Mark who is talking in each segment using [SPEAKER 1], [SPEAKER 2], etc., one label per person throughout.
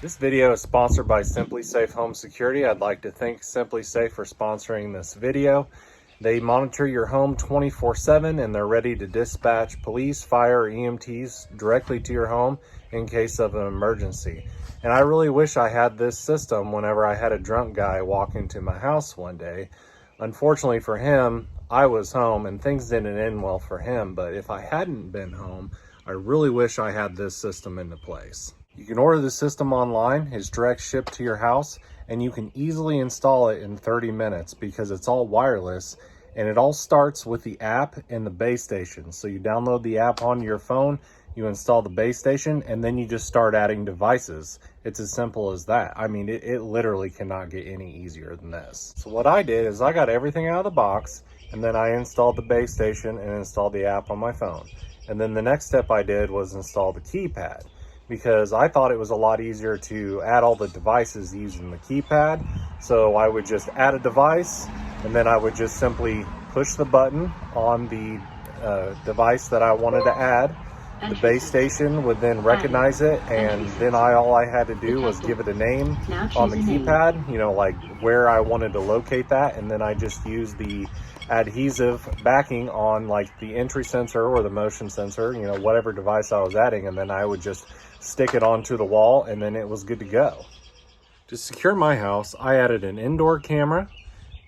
[SPEAKER 1] This video is sponsored by SimpliSafe Home Security. I'd like to thank SimpliSafe for sponsoring this video. They monitor your home 24/7 and they're ready to dispatch police, fire, or EMTs directly to your home in case of an emergency. And I really wish I had this system whenever I had a drunk guy walk into my house one day. Unfortunately for him, I was home and things didn't end well for him. But if I hadn't been home, I really wish I had this system into place. You can order the system online, it's direct shipped to your house, and you can easily install it in 30 minutes because it's all wireless, and it all starts with the app and the base station. So you download the app on your phone, you install the base station, and then you just start adding devices. It's as simple as that. I mean, it literally cannot get any easier than this. So what I did is I got everything out of the box, and then I installed the base station and installed the app on my phone. And then the next step I did was install the keypad, because I thought it was a lot easier to add all the devices using the keypad. So I would just add a device, and then I would just simply push the button on the device that I wanted to add. The base station would then recognize it, and then all I had to do was give it a name on the keypad, you know, like where I wanted to locate that, and then I just used the adhesive backing on like the entry sensor or the motion sensor, you know, whatever device I was adding, and then I would just stick it onto the wall, and then it was good to go. To secure my house, I added an indoor camera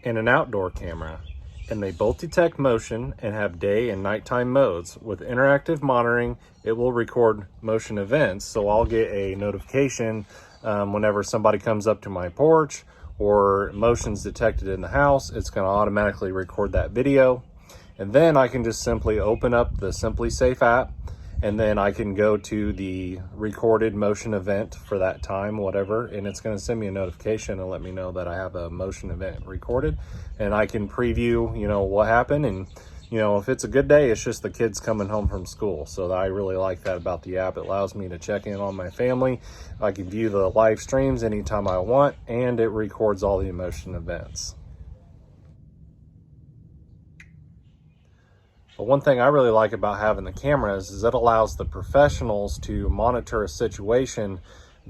[SPEAKER 1] and an outdoor camera, and they both detect motion and have day and nighttime modes. With interactive monitoring, it will record motion events, so I'll get a notification whenever somebody comes up to my porch or motion's detected in the house. It's going to automatically record that video, and then I can just simply open up the SimpliSafe app, and then I can go to the recorded motion event for that time, whatever, and it's going to send me a notification and let me know that I have a motion event recorded, and I can preview, you know, what happened. And you know, if it's a good day, it's just the kids coming home from school. So I really like that about the app. It allows me to check in on my family. I can view the live streams anytime I want, and it records all the motion events. But one thing I really like about having the cameras is it allows the professionals to monitor a situation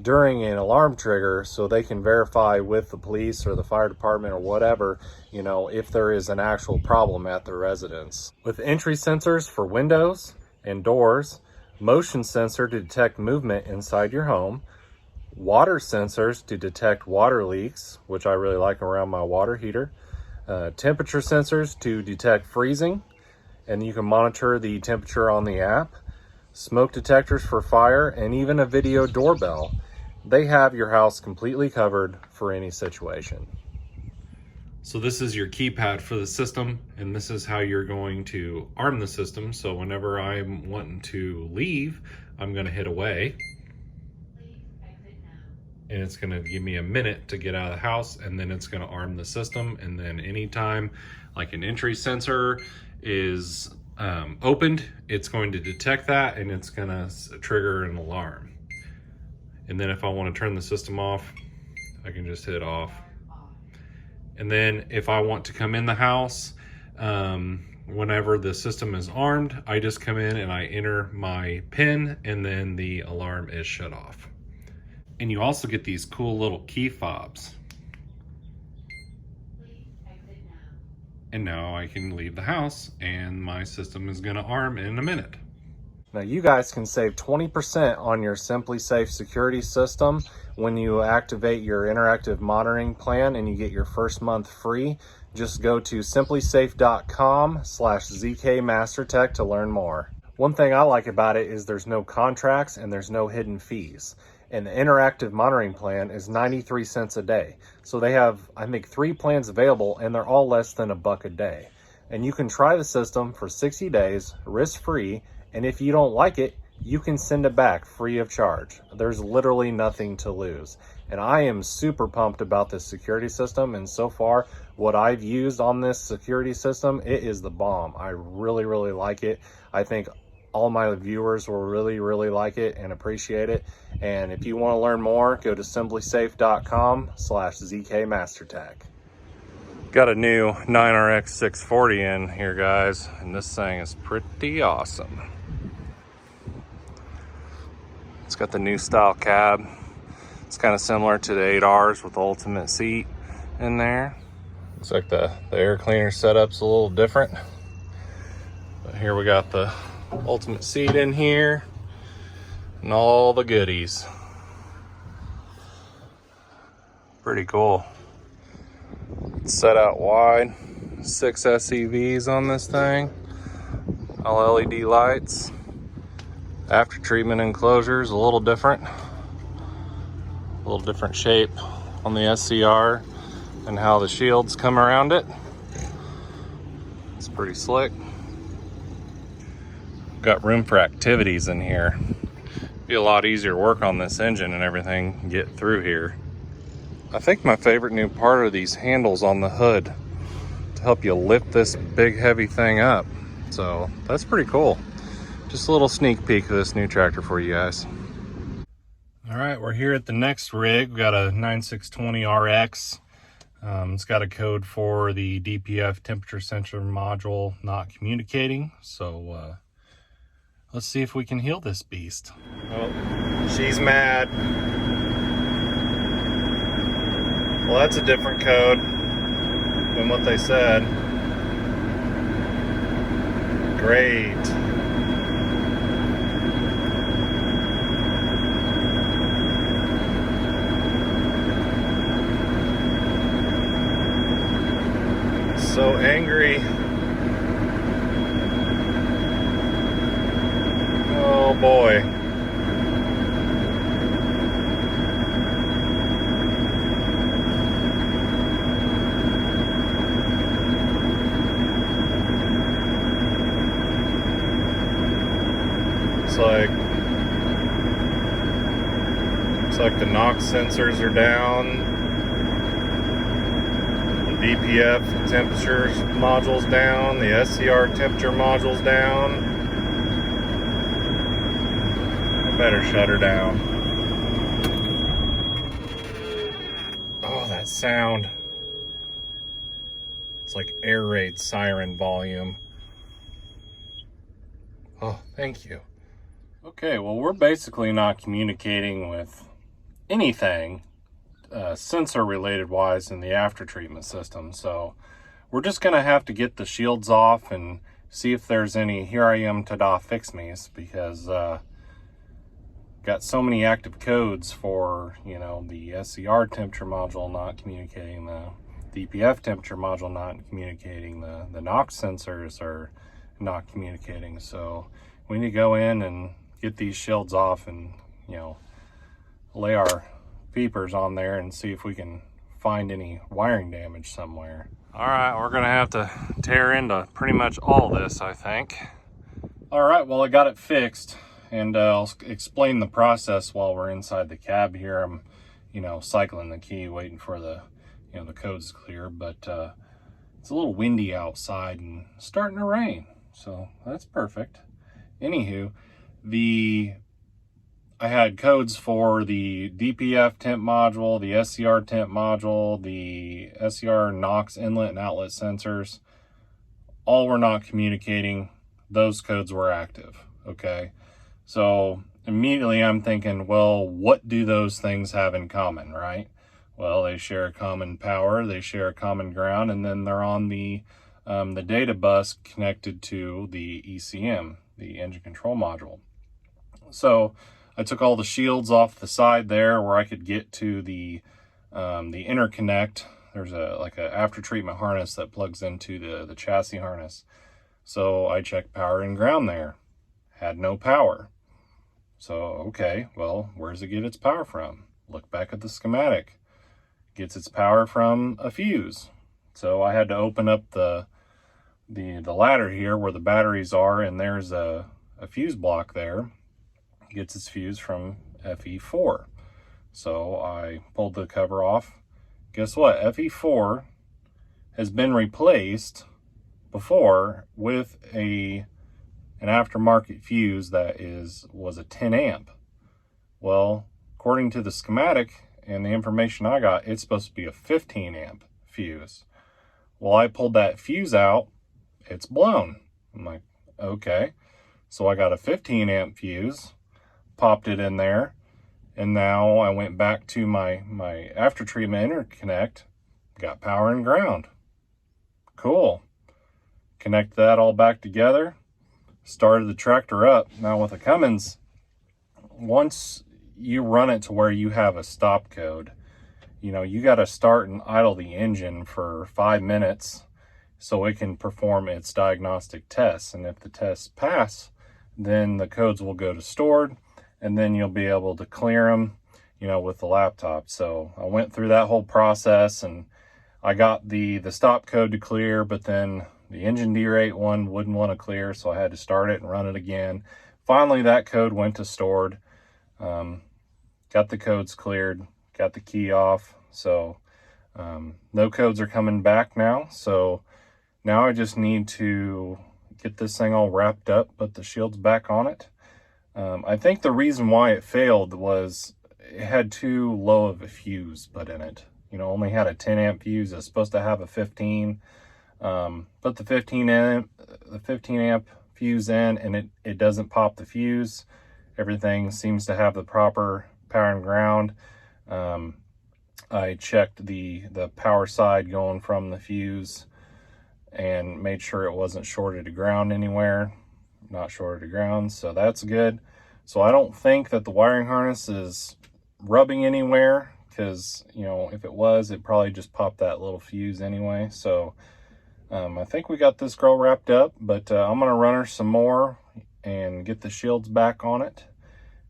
[SPEAKER 1] during an alarm trigger, so they can verify with the police or the fire department or whatever, you know, if there is an actual problem at the residence. With entry sensors for windows and doors, motion sensor to detect movement inside your home, water sensors to detect water leaks, which I really like around my water heater, temperature sensors to detect freezing, and you can monitor the temperature on the app, smoke detectors for fire, and even a video doorbell. They have your house completely covered for any situation. So this is your keypad for the system, and this is how you're going to arm the system. So whenever I'm wanting to leave, I'm going to hit away, and it's going to give me a minute to get out of the house, and then it's going to arm the system. And then anytime like an entry sensor is opened, it's going to detect that, and it's going to trigger an alarm. And then if I want to turn the system off, I can just hit off. And then if I want to come in the house, whenever the system is armed, I just come in and I enter my PIN, and then the alarm is shut off. And you also get these cool little key fobs. And now I can leave the house, and my system is going to arm in a minute. Now you guys can save 20% on your SimpliSafe security system when you activate your interactive monitoring plan, and you get your first month free. Just go to simplisafe.com/ZKMasterTech to learn more. One thing I like about it is there's no contracts and there's no hidden fees. And the interactive monitoring plan is 93 cents a day. So they have, I think, 3 plans available, and they're all less than $1 a day. And you can try the system for 60 days, risk-free, and if you don't like it, you can send it back free of charge. There's literally nothing to lose. And I am super pumped about this security system, and so far, what I've used on this security system, it is the bomb. I really, really like it. I think all my viewers will really, really like it and appreciate it. And if you want to learn more, go to simplisafe.com/ZKMasterTech. Got a new 9RX 640 in here, guys, and this thing is pretty awesome. It's got the new style cab. It's kind of similar to the 8Rs with the ultimate seat in there. Looks like the air cleaner setup's a little different. But here we got the ultimate seat in here and all the goodies. Pretty cool. It's set out wide. 6 SEVs on this thing. All LED lights. Aftertreatment enclosures, a little different. A little different shape on the SCR and how the shields come around it. It's pretty slick. Got room for activities in here. Be a lot easier to work on this engine and everything, get through here. I think my favorite new part are these handles on the hood to help you lift this big heavy thing up. So that's pretty cool. Just a little sneak peek of this new tractor for you guys. All right, we're here at the next rig. We got a 9620RX. It's got a code for the DPF temperature sensor module not communicating. So let's see if we can heal this beast. Oh, she's mad. Well, that's a different code than what they said. Great. So angry. Oh boy. Looks like the NOx sensors are down. DPF temperature module's down, the SCR temperature module's down. I better shut her down. Oh, that sound. It's like air raid siren volume. Oh, thank you. Okay, well, we're basically not communicating with anything sensor related wise in the after treatment system, so we're just gonna have to get the shields off and see if there's any here I am ta-da fix me's, because got so many active codes for, you know, the SCR temperature module not communicating, the DPF temperature module not communicating, the NOx sensors are not communicating. So we need to go in and get these shields off and, you know, lay our peepers on there and see if we can find any wiring damage somewhere. All right, we're gonna have to tear into pretty much all this, I think. All right, well, I got it fixed, and I'll explain the process while we're inside the cab here. I'm, you know, cycling the key, waiting for the, you know, the code's clear, but it's a little windy outside and starting to rain, so that's perfect. Anywho, I had codes for the DPF temp module, the SCR temp module, the SCR NOx inlet and outlet sensors. All were not communicating. Those codes were active, okay? So immediately I'm thinking, well, what do those things have in common, right? Well, they share a common power, they share a common ground, and then they're on the data bus connected to the ECM, the engine control module. So I took all the shields off the side there where I could get to the interconnect. There's like a after treatment harness that plugs into the chassis harness. So I checked power and ground there. Had no power. So, okay, well, where does it get its power from? Look back at the schematic. Gets its power from a fuse. So I had to open up the ladder here where the batteries are, and there's a fuse block there. Gets its fuse from FE4. So I pulled the cover off. Guess what? FE4 has been replaced before with an aftermarket fuse that was a 10 amp. Well, according to the schematic and the information I got, it's supposed to be a 15 amp fuse. Well, I pulled that fuse out, it's blown. I'm like, okay. So I got a 15 amp fuse, popped it in there, And now I went back to my Aftertreatment interconnect, got power and ground. Cool. Connect that all back together, started the tractor up. Now with a Cummins, once you run it to where you have a stop code, you know, you got to start and idle the engine for 5 minutes so it can perform its diagnostic tests. And if the tests pass, then the codes will go to stored, and then you'll be able to clear them, you know, with the laptop. So I went through that whole process, and I got the stop code to clear, but then the engine derate one wouldn't want to clear, so I had to start it and run it again. Finally, that code went to stored. Got the codes cleared, got the key off. So no codes are coming back now. So now I just need to get this thing all wrapped up, put the shields back on it. I think the reason why it failed was it had too low of a fuse put in it. You know, only had a 10 amp fuse. It's supposed to have a 15. Put the 15 amp fuse in, and it doesn't pop the fuse. Everything seems to have the proper power and ground. I checked the power side going from the fuse and made sure it wasn't shorted to ground anywhere. Not shorted to ground, so that's good. So I don't think that the wiring harness is rubbing anywhere, because, you know, if it was, it probably just popped that little fuse anyway. So I think we got this girl wrapped up, but I'm gonna run her some more and get the shields back on it,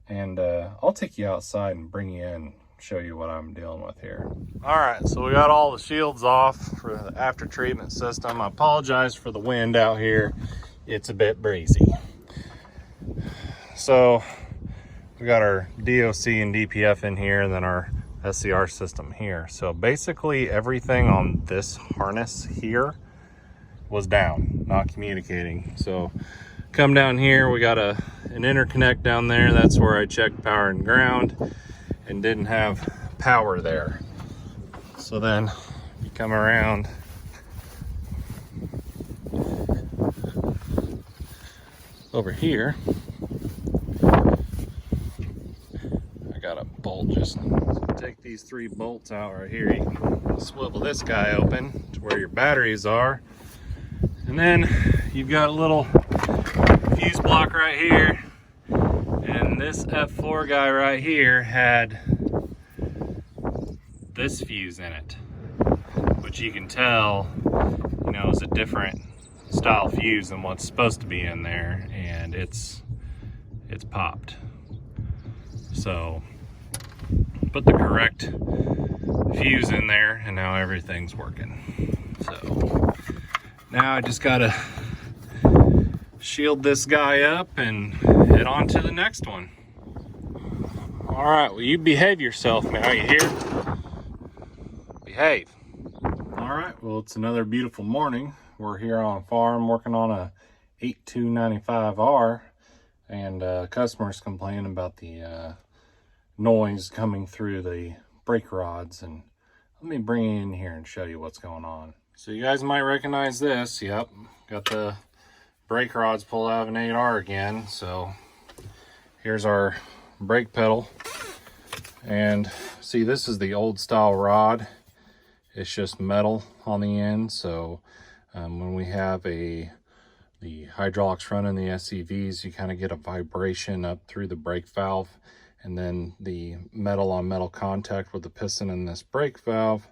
[SPEAKER 1] and I'll take you outside and bring you in, show you what I'm dealing with here. All right, so we got all the shields off for the after treatment system. I apologize for the wind out here. It's a bit breezy. So we got our DOC and DPF in here, and then our SCR system here. So basically everything on this harness here was down, not communicating. So come down here, we got an interconnect down there. That's where I checked power and ground, and didn't have power there. So then you come around, over here, I got a bolt. Just take these 3 bolts out right here. You can swivel this guy open to where your batteries are, and then you've got a little fuse block right here, and this F4 guy right here had this fuse in it, which you can tell, you know, is a different style fuse than what's supposed to be in there, and it's popped. So put the correct fuse in there, and now everything's working. So now I just gotta shield this guy up and head on to the next one. All right, well, you behave yourself now, you hear? Behave. All right, well, it's another beautiful morning. We're here on a farm working on a 8295R, and customers complaining about the noise coming through the brake rods. And let me bring you in here and show you what's going on. So you guys might recognize this. Yep, got the brake rods pulled out of an 8R again. So here's our brake pedal, and see, this is the old style rod. It's just metal on the end. So when we have the hydraulics running the SCVs, you kind of get a vibration up through the brake valve, and then the metal on metal contact with the piston in this brake valve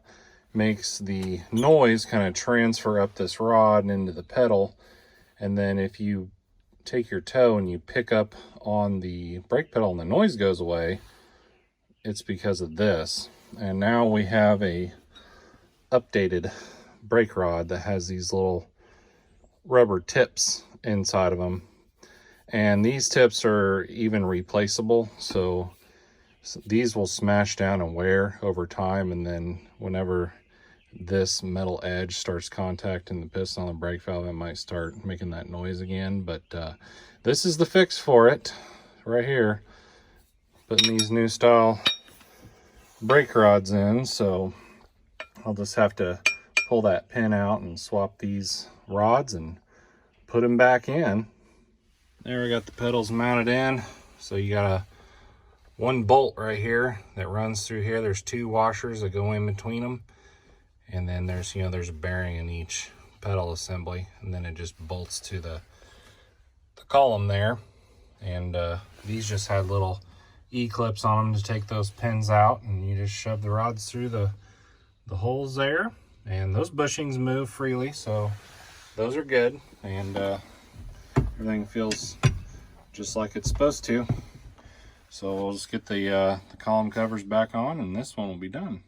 [SPEAKER 1] makes the noise kind of transfer up this rod and into the pedal. And then if you take your toe and you pick up on the brake pedal and the noise goes away, it's because of this. And now we have a updated brake rod that has these little rubber tips inside of them, and these tips are even replaceable. So these will smash down and wear over time, and then whenever this metal edge starts contacting the piston on the brake valve, it might start making that noise again. But this is the fix for it right here, putting these new style brake rods in. So I'll just have to pull that pin out and swap these rods and put them back in. There, we got the pedals mounted in. So you gotta one bolt right here that runs through here. There's two washers that go in between them. And then there's, there's a bearing in each pedal assembly. And then it just bolts to the column there. And these just had little E-clips on them to take those pins out. And you just shove the rods through the holes there. And those bushings move freely, so those are good. And everything feels just like it's supposed to. So we'll just get the column covers back on, and this one will be done.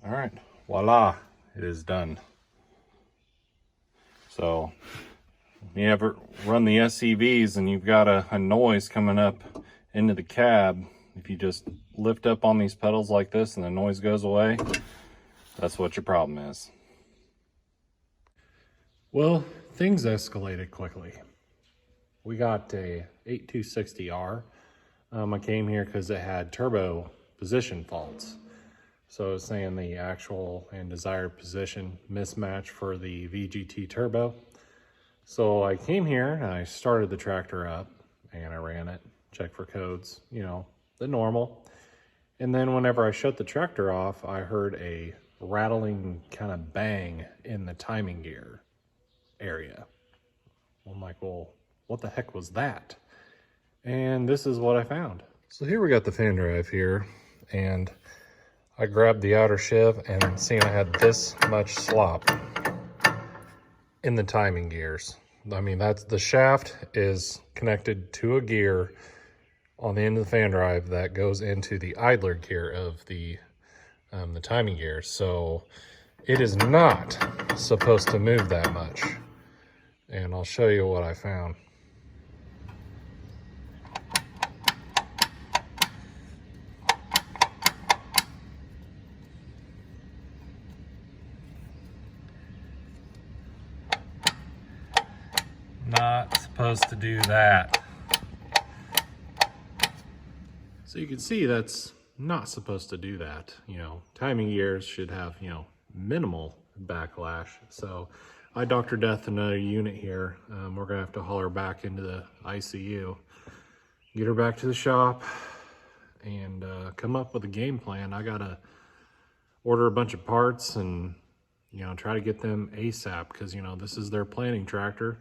[SPEAKER 1] All right, voila, it is done. So you ever run the SCVs and you've got a noise coming up into the cab, if you just lift up on these pedals like this and the noise goes away, that's what your problem is. Well, things escalated quickly. We got a 8260R. I came here because it had turbo position faults. So I was saying the actual and desired position mismatch for the VGT turbo. So I came here and I started the tractor up and I ran it, checked for codes, the normal. And then whenever I shut the tractor off, I heard a rattling kind of bang in the timing gear area. I'm like, well, what the heck was that? And this is what I found. So here we got the fan drive here, and I grabbed the outer sheave and seen I had this much slop in the timing gears. I mean, that's the shaft is connected to a gear on the end of the fan drive that goes into the idler gear of the timing gear. So it is not supposed to move that much. And I'll show you what I found. Not supposed to do that. So you can see that's not supposed to do that. Timing gears should have, minimal backlash. So I Dr. Death another unit here. We're gonna have to haul her back into the ICU, get her back to the shop, and come up with a game plan. I gotta order a bunch of parts and try to get them ASAP, because this is their planning tractor,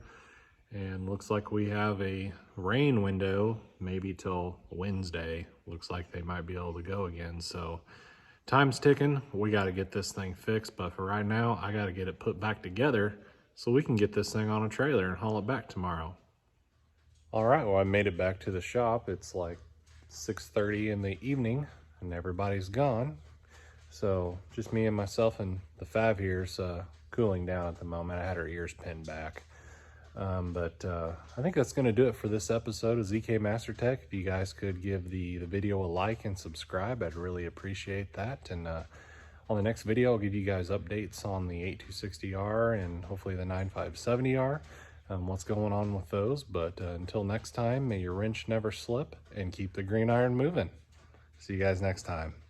[SPEAKER 1] and looks like we have a rain window maybe till Wednesday. Looks like they might be able to go again. So time's ticking. We got to get this thing fixed, but for right now I got to get it put back together so we can get this thing on a trailer and haul it back tomorrow. All right, well, I made it back to the shop. It's like 6:30 in the evening and everybody's gone. So just me and myself, and the Fav here's cooling down at the moment. I had her ears pinned back. But I think that's going to do it for this episode of ZK MasterTech. If you guys could give the video a like and subscribe, I'd really appreciate that. And on the next video, I'll give you guys updates on the 8260R and hopefully the 9570R, what's going on with those. But until next time, may your wrench never slip and keep the green iron moving. See you guys next time.